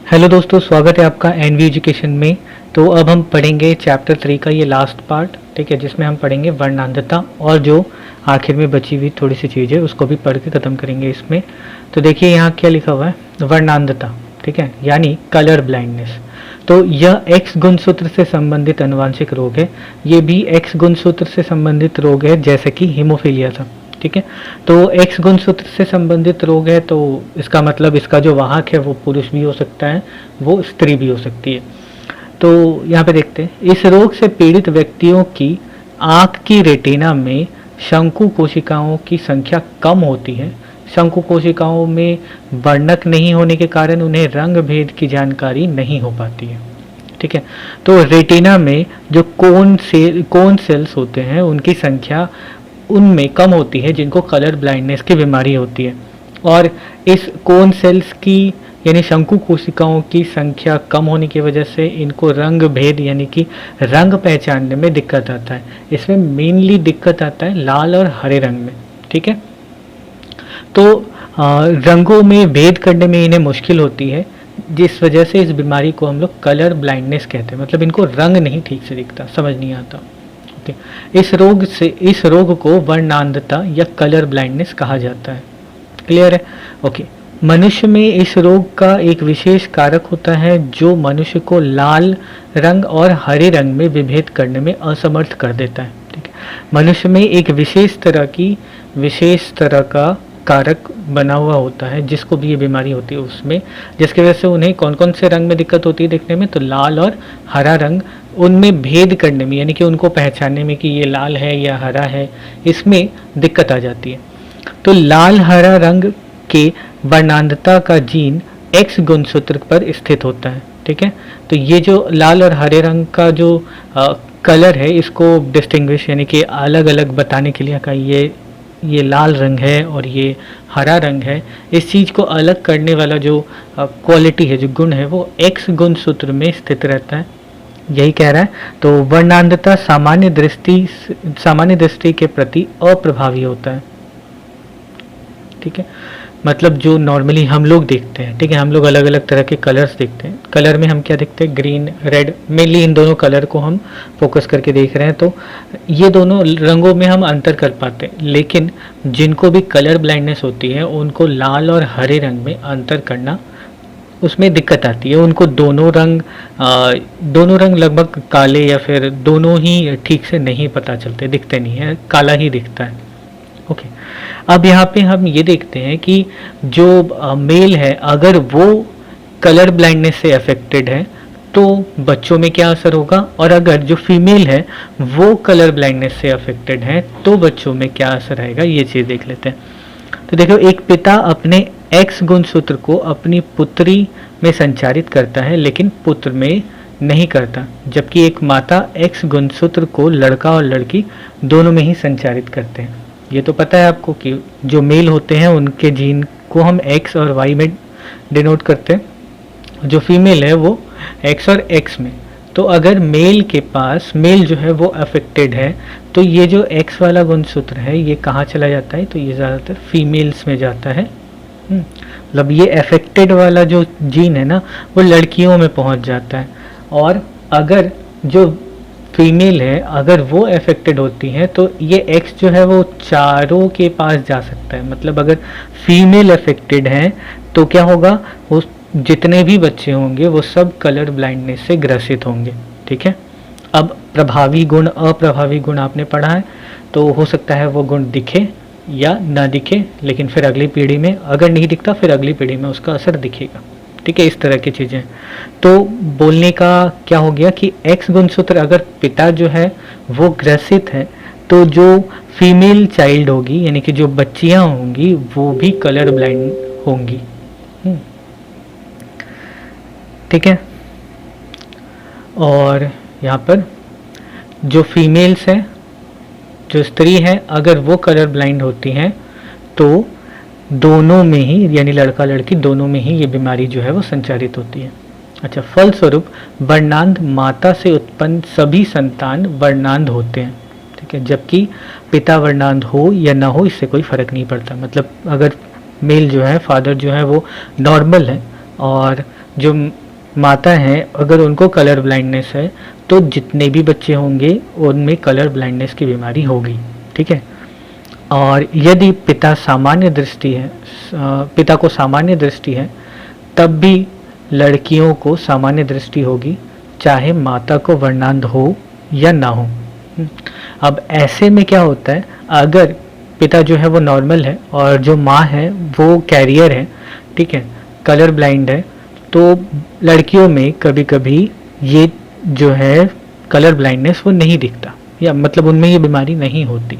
Hello दोस्तों, स्वागत है आपका एनवी एजुकेशन में। तो अब हम पढ़ेंगे चैप्टर 3 का ये लास्ट पार्ट, ठीक है, जिसमें हम पढ़ेंगे वर्णांधता और जो आखिर में बची हुई थोड़ी सी चीज़ है उसको भी पढ़ के ख़त्म करेंगे इसमें। तो देखिए यहाँ क्या लिखा हुआ है, वर्णांधता, ठीक है, यानी कलर ब्लाइंडनेस। तो यह एक्स गुणसूत्र से संबंधित आनुवांशिक रोग है। ये भी एक्स गुणसूत्र से संबंधित रोग है, जैसे कि हीमोफीलिया था, ठीक है। तो एक्स गुणसूत्र से संबंधित रोग है, तो इसका मतलब इसका जो वाहक है वो पुरुष भी हो सकता है, वो स्त्री भी हो सकती है। तो यहाँ पे देखते हैं, इस रोग से पीड़ित व्यक्तियों की आँख की रेटिना में शंकु कोशिकाओं की संख्या कम होती है। शंकु कोशिकाओं में वर्णक नहीं होने के कारण उन्हें रंग भेद की जानकारी नहीं हो पाती है, ठीक है। तो रेटिना में जो कोन सेल्स होते हैं उनकी संख्या उनमें कम होती है जिनको कलर ब्लाइंडनेस की बीमारी होती है, और इस कोन सेल्स की यानी शंकु कोशिकाओं की संख्या कम होने की वजह से इनको रंग भेद यानी कि रंग पहचानने में दिक्कत आता है। इसमें मेनली दिक्कत आता है लाल और हरे रंग में, ठीक है। तो रंगों में भेद करने में इन्हें मुश्किल होती है, जिस वजह से इस बीमारी को हम लोग कलर ब्लाइंडनेस कहते हैं। मतलब इनको रंग नहीं ठीक से दिखता, समझ नहीं आता। इस रोग को वर्णांधता या कलर ब्लाइंडनेस कहा जाता है। क्लियर है? ओके। मनुष्य में इस रोग का एक विशेष कारक होता है जो मनुष्य को लाल रंग और हरे रंग में विभेद करने में असमर्थ कर देता है, ठीक है। मनुष्य में एक विशेष तरह का कारक बना हुआ होता है जिसको भी ये बीमारी होती है उसमें, जिसकी वजह से उन्हें कौन कौन से रंग में दिक्कत होती है देखने में, तो लाल और हरा रंग, उनमें भेद करने में यानी कि उनको पहचानने में कि ये लाल है या हरा है, इसमें दिक्कत आ जाती है। तो लाल हरा रंग के वर्णांधता का जीन एक्स गुणसूत्र पर स्थित होता है, ठीक है। तो ये जो लाल और हरे रंग का जो कलर है, इसको डिस्टिंग्विश यानी कि अलग अलग बताने के लिए का ये लाल रंग है और ये हरा रंग है, इस चीज़ को अलग करने वाला जो क्वालिटी है, जो गुण है, वो एक्स गुणसूत्र में स्थित रहता है, यही कह रहा है। तो वर्णांधता सामान्य दृष्टि के प्रति अप्रभावी होता है, ठीक है। मतलब जो नॉर्मली हम लोग देखते हैं, ठीक है, हम लोग अलग अलग तरह के कलर्स देखते हैं। कलर में हम क्या देखते हैं, ग्रीन, रेड, मेनली इन दोनों कलर को हम फोकस करके देख रहे हैं। तो ये दोनों रंगों में हम अंतर कर पाते हैं, लेकिन जिनको भी कलर ब्लाइंडनेस होती है उनको लाल और हरे रंग में अंतर करना, उसमें दिक्कत आती है। उनको दोनों रंग लगभग काले या फिर दोनों ही ठीक से नहीं पता चलते, दिखते नहीं है, काला ही दिखता है। ओके। अब यहाँ पे हम ये देखते हैं कि जो मेल है, अगर वो कलर ब्लाइंडनेस से अफेक्टेड है तो बच्चों में क्या असर होगा, और अगर जो फीमेल है वो कलर ब्लाइंडनेस से अफेक्टेड है तो बच्चों में क्या असर आएगा, ये चीज़ देख लेते हैं। तो देखो, एक पिता अपने एक्स गुणसूत्र को अपनी पुत्री में संचारित करता है लेकिन पुत्र में नहीं करता, जबकि एक माता एक्स गुणसूत्र को लड़का और लड़की दोनों में ही संचारित करते हैं। ये तो पता है आपको कि जो मेल होते हैं उनके जीन को हम एक्स और वाई में डिनोट करते हैं, जो फीमेल है वो एक्स और एक्स में। तो अगर मेल के पास मेल जो है वो अफेक्टेड है तो ये जो एक्स वाला गुणसूत्र है ये कहाँ चला जाता है, तो ये ज़्यादातर फीमेल्स में जाता है। मतलब ये अफेक्टेड वाला जो जीन है ना वो लड़कियों में पहुँच जाता है, और अगर जो फीमेल है अगर वो अफेक्टेड होती हैं तो ये एक्स जो है वो चारों के पास जा सकता है। मतलब अगर फीमेल अफेक्टेड हैं तो क्या होगा, वो जितने भी बच्चे होंगे वो सब कलर ब्लाइंडनेस से ग्रसित होंगे, ठीक है। अब प्रभावी गुण अप्रभावी गुण आपने पढ़ा है, तो हो सकता है वो गुण दिखे या ना दिखे, लेकिन फिर अगली पीढ़ी में अगर नहीं दिखता फिर अगली पीढ़ी में उसका असर दिखेगा, ठीक है। इस तरह की चीज़ें। तो बोलने का क्या हो गया कि एक्स गुणसूत्र अगर पिता जो है वो ग्रसित है तो जो फीमेल चाइल्ड होगी यानी कि जो बच्चियां होंगी वो भी कलर ब्लाइंड होंगी, ठीक है। और यहाँ पर जो फीमेल्स हैं, जो स्त्री है, अगर वो कलर ब्लाइंड होती हैं तो दोनों में ही यानी लड़का लड़की दोनों में ही ये बीमारी जो है वो संचारित होती है। अच्छा, फलस्वरूप वर्णांध माता से उत्पन्न सभी संतान वर्णांध होते हैं, ठीक है, जबकि पिता वर्णांध हो या ना हो इससे कोई फर्क नहीं पड़ता। मतलब अगर मेल जो है, फादर जो है वो नॉर्मल है और जो माता हैं अगर उनको कलर ब्लाइंडनेस है तो जितने भी बच्चे होंगे उनमें कलर ब्लाइंडनेस की बीमारी होगी, ठीक है। और यदि पिता को सामान्य दृष्टि है तब भी लड़कियों को सामान्य दृष्टि होगी, चाहे माता को वर्णांध हो या ना हो। अब ऐसे में क्या होता है, अगर पिता जो है वो नॉर्मल है और जो माँ है वो कैरियर है, ठीक है, कलर ब्लाइंड है, तो लड़कियों में कभी कभी ये जो है कलर ब्लाइंडनेस वो नहीं दिखता, या मतलब उनमें ये बीमारी नहीं होती।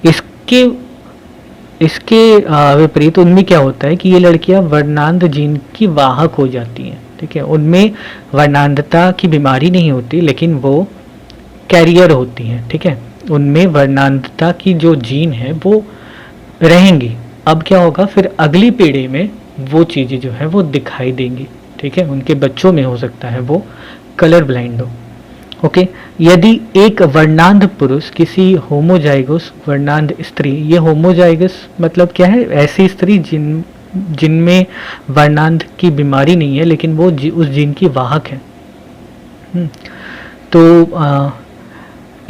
इसके इसके विपरीत उनमें क्या होता है कि ये लड़कियां वर्णांध जीन की वाहक हो जाती हैं, ठीक है। उनमें वर्णांधता की बीमारी नहीं होती लेकिन वो कैरियर होती हैं, ठीक है। उनमें वर्णांधता की जो जीन है वो रहेंगी। अब क्या होगा, फिर अगली पीढ़ी में वो चीज़ें जो है वो दिखाई देंगी, ठीक है। उनके बच्चों में हो सकता है वो कलर ब्लाइंड हो। ओके, यदि एक वर्णांध पुरुष किसी होमोजाइगस वर्णांध स्त्री, ये होमोजाइगस मतलब क्या है, ऐसी स्त्री जिनमें वर्णांध की बीमारी नहीं है लेकिन वो उस जीन की वाहक है। तो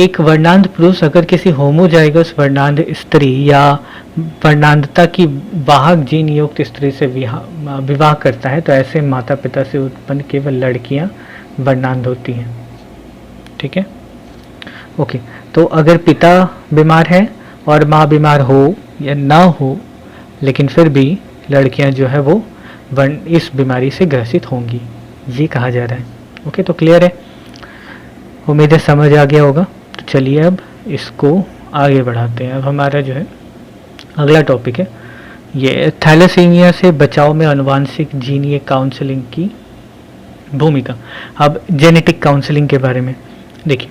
एक वर्णांध पुरुष अगर किसी होमोजाइगस वर्णांध स्त्री या वर्णांधता की वाहक जीन युक्त स्त्री से विवाह करता है तो ऐसे माता पिता से उत्पन्न केवल लड़कियां वर्णांध होती हैं, ठीक है। ओके, तो अगर पिता बीमार है और माँ बीमार हो या ना हो लेकिन फिर भी लड़कियां जो है वो इस बीमारी से ग्रसित होंगी, ये कहा जा रहा है। ओके, तो क्लियर है, उम्मीद है समझ आ गया होगा। तो चलिए अब इसको आगे बढ़ाते हैं। अब हमारा जो है अगला टॉपिक है ये थैलेसीमिया से बचाव में आनुवंशिक जीनीय काउंसलिंग की भूमिका। अब जेनेटिक काउंसलिंग के बारे में देखिए,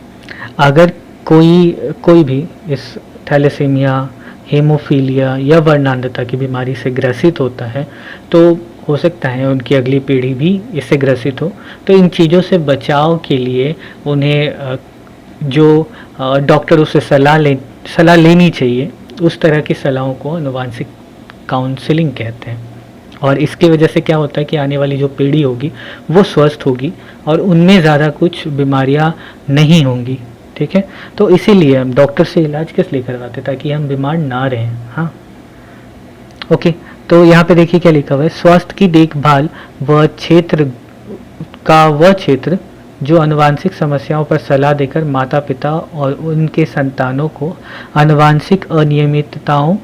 अगर कोई भी इस थैलेसीमिया, हेमोफीलिया या वर्णांधता की बीमारी से ग्रसित होता है तो हो सकता है उनकी अगली पीढ़ी भी इससे ग्रसित हो। तो इन चीज़ों से बचाव के लिए उन्हें जो डॉक्टर उससे सलाह लेनी चाहिए, उस तरह की सलाहों को आनुवंशिक काउंसलिंग कहते हैं। और इसकी वजह से क्या होता है कि आने वाली जो पीढ़ी होगी वो स्वस्थ होगी और उनमें ज़्यादा कुछ बीमारियां नहीं होंगी, ठीक है। तो इसीलिए हम डॉक्टर से इलाज किस लिए करवाते, ताकि हम बीमार ना रहें। हाँ, ओके, तो यहाँ पे देखिए क्या लिखा हुआ है, स्वास्थ्य की देखभाल वह क्षेत्र जो आनुवंशिक समस्याओं पर सलाह देकर माता पिता और उनके संतानों को आनुवंशिक अनियमितताओं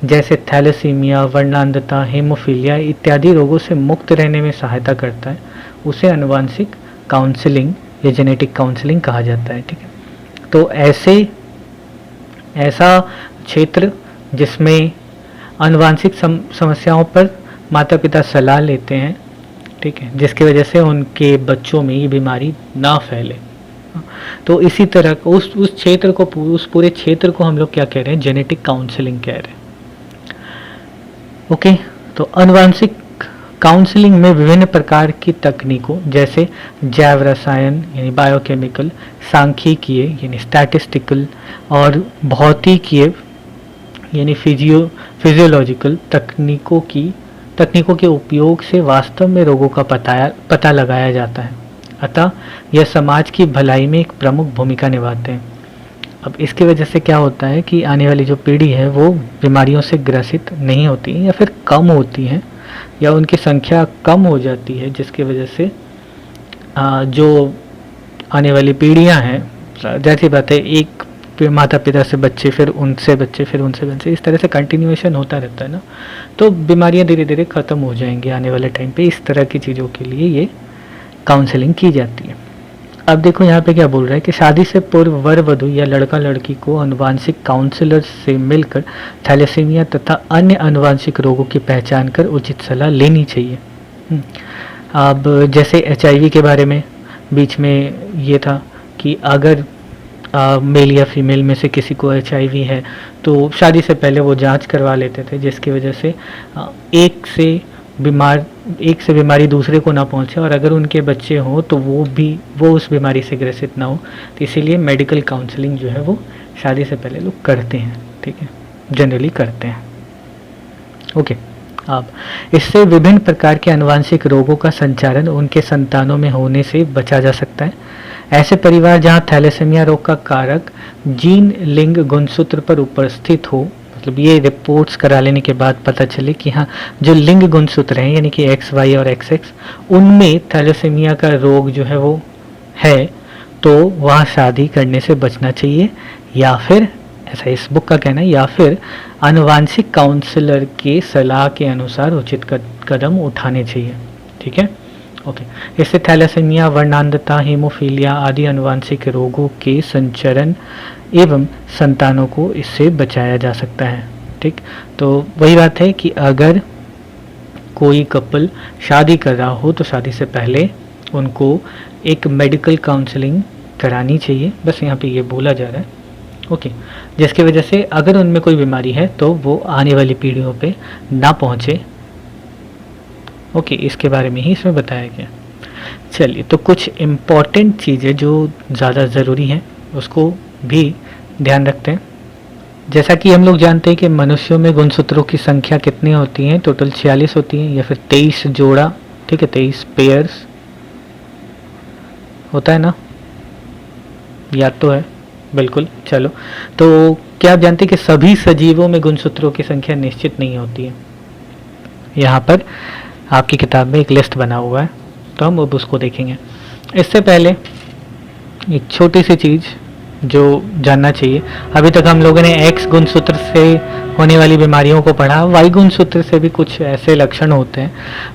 जैसे थैलेसीमिया, वर्णांधता, हेमोफीलिया इत्यादि रोगों से मुक्त रहने में सहायता करता है, उसे आनुवंशिक काउंसलिंग या जेनेटिक काउंसलिंग कहा जाता है, ठीक है। तो ऐसा क्षेत्र जिसमें आनुवंशिक समस्याओं पर माता पिता सलाह लेते हैं, ठीक है, जिसकी वजह से उनके बच्चों में ये बीमारी ना फैले। तो इसी तरह उस क्षेत्र को, उस पूरे क्षेत्र को हम लोग क्या कह रहे हैं, जेनेटिक काउंसलिंग कह रहे हैं। ओके, तो आनुवंशिक काउंसलिंग में विभिन्न प्रकार की तकनीकों जैसे जैव रसायन यानी बायोकेमिकल, सांख्यिकीय यानी स्टैटिस्टिकल और भौतिकीय यानी फिजियोलॉजिकल तकनीकों के उपयोग से वास्तव में रोगों का पता लगाया जाता है। अतः यह समाज की भलाई में एक प्रमुख भूमिका निभाते हैं। अब इसकी वजह से क्या होता है कि आने वाली जो पीढ़ी है वो बीमारियों से ग्रसित नहीं होती है या फिर कम होती है या उनकी संख्या कम हो जाती है, जिसकी वजह से जो आने वाली पीढ़ियां हैं, जैसी बात है, एक माता पिता से बच्चे, फिर उनसे बच्चे, फिर उनसे बच्चे, इस तरह से कंटिन्यूएशन होता रहता है ना, तो बीमारियां धीरे धीरे ख़त्म हो जाएंगी आने वाले टाइम पे। इस तरह की चीज़ों के लिए ये काउंसलिंग की जाती है। अब देखो यहाँ पे क्या बोल रहा है कि शादी से पूर्व वर वधू या लड़का लड़की को आनुवंशिक काउंसलर से मिलकर थैलेसीमिया तथा अन्य आनुवंशिक रोगों की पहचान कर उचित सलाह लेनी चाहिए। अब जैसे HIV के बारे में बीच में ये था कि अगर मेल या फीमेल में से किसी को HIV है तो शादी से पहले वो जांच करवा लेते थे, जिसकी वजह से एक से बीमारी दूसरे को ना पहुंचे और अगर उनके बच्चे हों तो वो उस बीमारी से ग्रसित ना हो। तो इसीलिए मेडिकल काउंसलिंग जो है वो शादी से पहले लोग करते हैं, ठीक है, जनरली करते हैं। ओके, अब इससे विभिन्न प्रकार के आनुवंशिक रोगों का संचारण उनके संतानों में होने से बचा जा सकता है। ऐसे परिवार जहां थैलेसीमिया रोग का कारक जीन लिंग गुणसूत्र पर उपस्थित हो, मतलब ये रिपोर्ट्स करा लेने के बाद पता चले कि हाँ जो लिंग गुणसूत्र हैं यानी कि एक्स वाई और एक्स एक्स उनमें थैलेसीमिया का रोग जो है वो है, तो वह शादी करने से बचना चाहिए, या फिर ऐसा इस बुक का कहना है, या फिर आनुवंशिक काउंसलर के सलाह के अनुसार उचित कदम उठाने चाहिए। ठीक है, ओके। इससे थैलेसीमिया, वर्णांधता, हीमोफीलिया आदि आनुवंशिक रोगों के संचरण एवं संतानों को इससे बचाया जा सकता है। ठीक, तो वही बात है कि अगर कोई कपल शादी कर रहा हो तो शादी से पहले उनको एक मेडिकल काउंसलिंग करानी चाहिए, बस यहाँ पे ये बोला जा रहा है। ओके, जिसकी वजह से अगर उनमें कोई बीमारी है तो वो आने वाली पीढ़ियों पे ना पहुँचे। ओके, इसके बारे में ही इसमें बताया गया। चलिए, तो कुछ इम्पॉर्टेंट चीज़ें जो ज़्यादा ज़रूरी हैं उसको भी ध्यान रखते हैं। जैसा कि हम लोग जानते हैं कि मनुष्यों में गुणसूत्रों की संख्या कितनी होती है, टोटल 46 होती है या फिर 23 जोड़ा। ठीक है, 23 पेयर्स होता है ना, याद तो है बिल्कुल। चलो, तो क्या आप जानते हैं कि सभी सजीवों में गुणसूत्रों की संख्या निश्चित नहीं होती है। यहाँ पर आपकी किताब में एक लिस्ट बना हुआ है, तो हम अब उसको देखेंगे। इससे पहले एक छोटी सी चीज़ जो जानना चाहिए, अभी तक हम लोगों ने एक्स गुणसूत्र से होने वाली बीमारियों को पढ़ा, वाई गुणसूत्र से भी कुछ ऐसे लक्षण होते हैं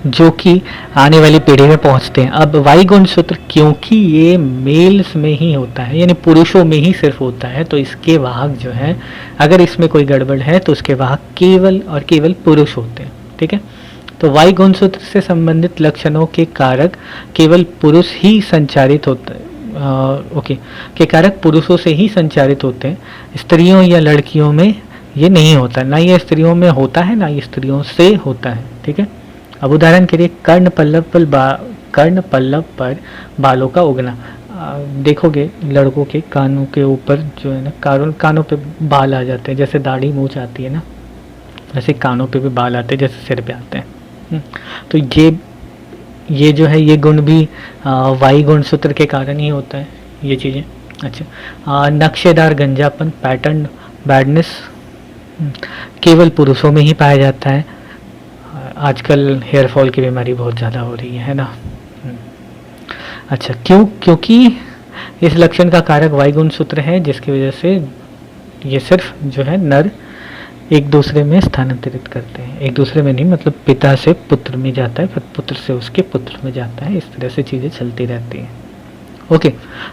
जो कि आने वाली पीढ़ी में पहुंचते हैं। अब वाई गुणसूत्र क्योंकि ये मेल्स में ही होता है यानी पुरुषों में ही सिर्फ होता है, तो इसके वाहक जो है अगर इसमें कोई गड़बड़ है तो उसके वाहक केवल और केवल पुरुष होते हैं। ठीक है, तो वाई गुणसूत्र से संबंधित लक्षणों के कारक केवल पुरुष ही संचारित होते हैं। ओके, के कारक पुरुषों से ही संचारित होते हैं। स्त्रियों या लड़कियों में ये नहीं होता, ना ये स्त्रियों में होता है ना ये स्त्रियों से होता है। ठीक है, अब उदाहरण के लिए कर्ण पल्लव पर बालों का उगना। देखोगे लड़कों के कानों के ऊपर जो है ना, कानों पे बाल आ जाते हैं, जैसे दाढ़ी मूंछ आती है ना, वैसे कानों पे भी बाल आते हैं जैसे सिर पे आते हैं। तो ये जो है ये गुण भी वाई गुणसूत्र के कारण ही होता है, ये चीज़ें। अच्छा, नक्शेदार गंजापन, पैटर्न बैडनेस केवल पुरुषों में ही पाया जाता है। आजकल हेयर फॉल की बीमारी बहुत ज़्यादा हो रही है ना। अच्छा, क्योंकि इस लक्षण का कारक वाई गुणसूत्र है, जिसकी वजह से ये सिर्फ जो है नर एक दूसरे में स्थानांतरित करते हैं, एक दूसरे में नहीं, मतलब पिता से पुत्र में जाता है, फिर पुत्र से उसके पुत्र में जाता है, इस तरह से चीज़ें चलती रहती हैं। ओके,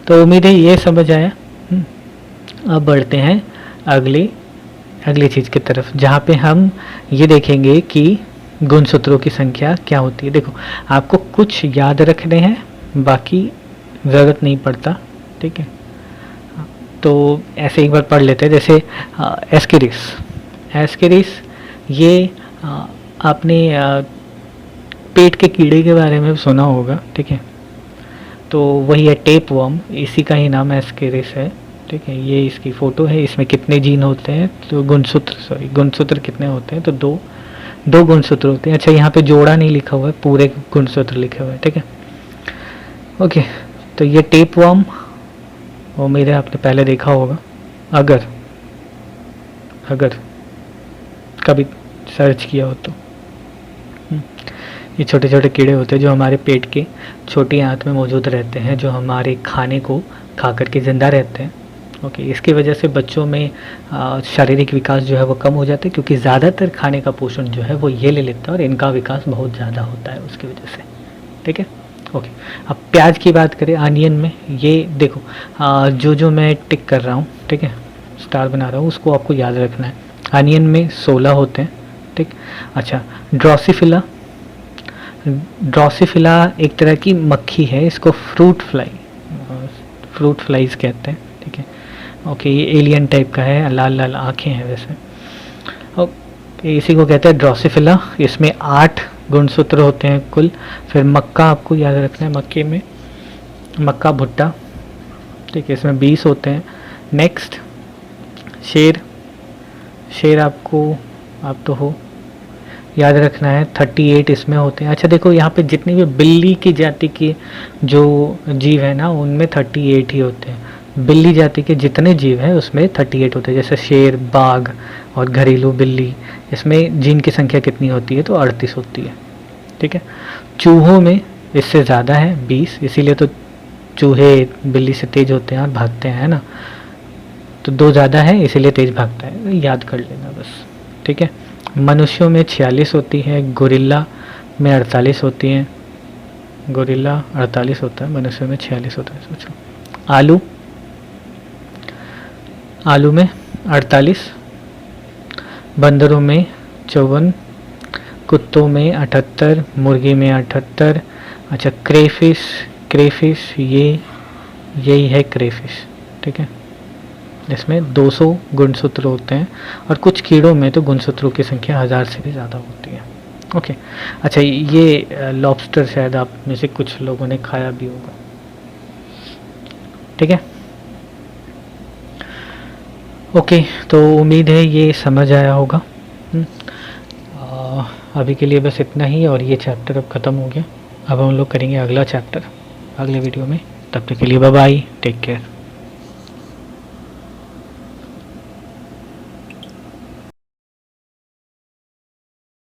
तो उम्मीद है ये समझ आया। अब बढ़ते हैं अगली चीज़ की तरफ, जहाँ पे हम ये देखेंगे कि गुणसूत्रों की संख्या क्या होती है। देखो, आपको कुछ याद रखने हैं, बाकी ज़रूरत नहीं पड़ता। ठीक है, तो ऐसे एक बार पढ़ लेते हैं। जैसे एस्केरिस, ये आपने पेट के कीड़े के बारे में सुना होगा। ठीक है, तो वही है टेप वर्म, इसी का ही नाम एस्केरिस है। ठीक है, ये इसकी फ़ोटो है। इसमें कितने जीन होते हैं, तो गुणसूत्र कितने होते हैं, तो दो गुणसूत्र होते हैं। अच्छा, यहाँ पे जोड़ा नहीं लिखा हुआ है, पूरे गुणसूत्र लिखे हुए हैं। ठीक है, ओके, तो ये टेप वर्म उम्मीद है आपने पहले देखा होगा, अगर कभी सर्च किया हो तो। ये छोटे छोटे कीड़े होते हैं जो हमारे पेट के छोटी आंत में मौजूद रहते हैं, जो हमारे खाने को खा करके ज़िंदा रहते हैं। ओके, इसकी वजह से बच्चों में शारीरिक विकास जो है वो कम हो जाता है, क्योंकि ज़्यादातर खाने का पोषण जो है वो ये ले लेता है और इनका विकास बहुत ज़्यादा होता है उसकी वजह से। ठीक है, ओके। अब प्याज की बात करें, अनियन में ये देखो जो मैं टिक कर रहा हूँ, ठीक है, स्टार बना रहा हूँ, उसको आपको याद रखना है। अनियन में 16 होते हैं। ठीक, अच्छा, ड्रोसिफिला एक तरह की मक्खी है, इसको फ्रूट फ्लाइज कहते हैं। ठीक है, ओके, ये एलियन टाइप का है, लाल लाल आँखें हैं वैसे। ओके, इसी को कहते हैं ड्रोसिफिला। इसमें 8 गुणसूत्र होते हैं कुल। फिर मक्का आपको याद रखना है, मक्के में मक्का भुट्टा। ठीक है, इसमें 20 होते हैं। नेक्स्ट शेर आपको आप तो हो याद रखना है 38 इसमें होते हैं। अच्छा देखो यहाँ पे जितनी भी बिल्ली की जाति के जो जीव है ना उनमें 38 ही होते हैं। बिल्ली जाति के जितने जीव हैं उसमें 38 होते हैं, जैसे शेर, बाघ और घरेलू बिल्ली, इसमें जीन की संख्या कितनी होती है तो 38 होती है। ठीक है, चूहों में इससे ज़्यादा है 20, इसीलिए तो चूहे बिल्ली से तेज होते हैं और भागते हैं, है ना। तो 2 ज़्यादा है इसीलिए तेज भागता है, याद कर लेना बस। ठीक है, मनुष्यों में 46 होती है, गोरिल्ला में 48 होती हैं। गोरिल्ला 48 होता है, मनुष्यों में 46 होता है। सोचो, आलू, आलू में 48, बंदरों में 54, कुत्तों में 78, मुर्गी में 78। अच्छा क्रेफिश, क्रेफिश यही है क्रेफिश। ठीक है, इसमें 200 गुणसूत्र होते हैं और कुछ कीड़ों में तो गुणसूत्रों की संख्या 1000 से भी ज़्यादा होती है। ओके, अच्छा ये लॉबस्टर शायद आप में से कुछ लोगों ने खाया भी होगा। ठीक है, ओके, तो उम्मीद है ये समझ आया होगा। अभी के लिए बस इतना ही, और ये चैप्टर अब ख़त्म हो गया। अब हम लोग करेंगे अगला चैप्टर अगले वीडियो में। तब तक के लिए बाय बाय, टेक केयर।